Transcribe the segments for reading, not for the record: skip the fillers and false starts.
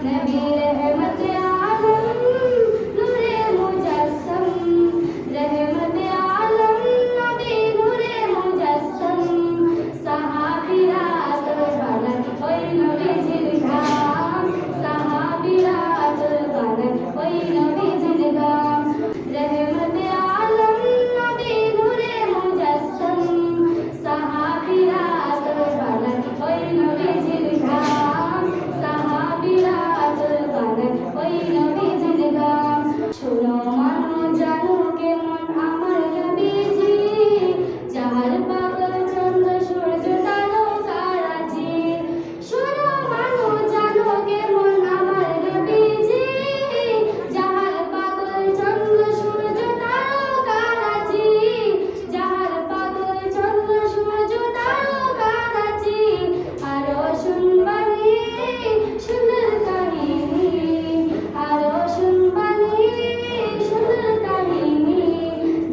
नबी रहमत आलम नूरे मुजस्सम रहमत आलम नबी नूरे मुजस्सम साहाबीरा बालक ওই নবীজির ঘাম সাহাবীরা বালক ওই নবীজির ঘাম रहमत आलम नबी नूरे मुजस्सम साहाबीरा बालक ওই নবীজির ঘাম সাহাবীরা বালক ওই নবীজির ঘাম শোনো মানো জানো কেমন আমার নবীজি যাহার পাগল চন্দ্র সূর্য তারকারাজি শোনো মানো জানো কেমন আমার নবীজি যাহার পাগল চন্দ্র সূর্য তারকারাজি যাহার পাগল চন্দ্র সূর্য তারকারাজি আরো শুনবানি সুন্দর কাহিনী আরো শুনবানি সুন্দর কাহিনী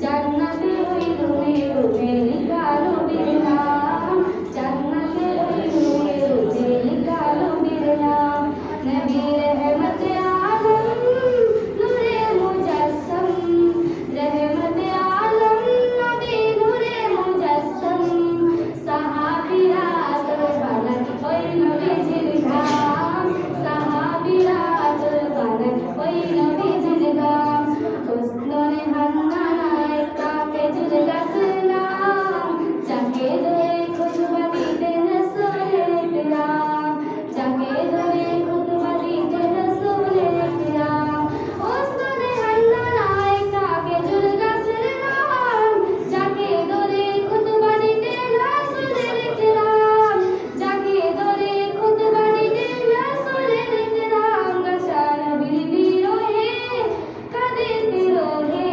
জান্নাতে ওই রুমে রুমে লিখালো বিরনাম জান্নাতে ওই রুমে রুমে লিখালো বিরনাম নবী रहमत आलम नूरे मुजस्सम रहमत आलम नबी नूरे मुजस्सम साहाबीरा बालक ওই নবীজির ঘাম সাহাবীরা বালক ওই নবীজির ঘাম উসমানে হান্নানায় কাকে জুল গাছলাম যাকে ধরে খুতবা দিতেন রাসূলের ইকরাম যাকে ধরে খুতবা দিতেন রাসূলের ইকরাম উসমানে হান্নানায় কাকে জুল গাছলাম যাকে ধরে খুতবা দিতেন রাসূলের ইকরাম যাকে ধরে খুতবা দিতেন রাসূলের ইকরাম গাছা নবীর বিরহে কাঁদে বিরহে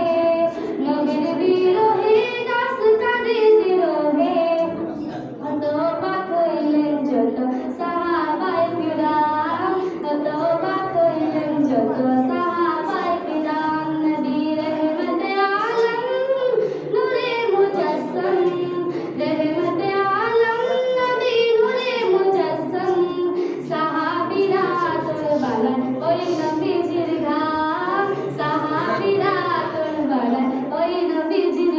নবীর বিরহে গাছ কাঁদে বিরহে হতবাক হইলেন যত সাহাবায়ে কিরাম হতবাক হইলেন যত সাহাবায়ে কিরাম নবী रहमत आलम नूरे मुजस्सम रहमत आलम नबी नूरे मुजस्सम साहाबीरा बालक ওই নবীজির ঘাম সাহাবীরা বালক ওই নবীজির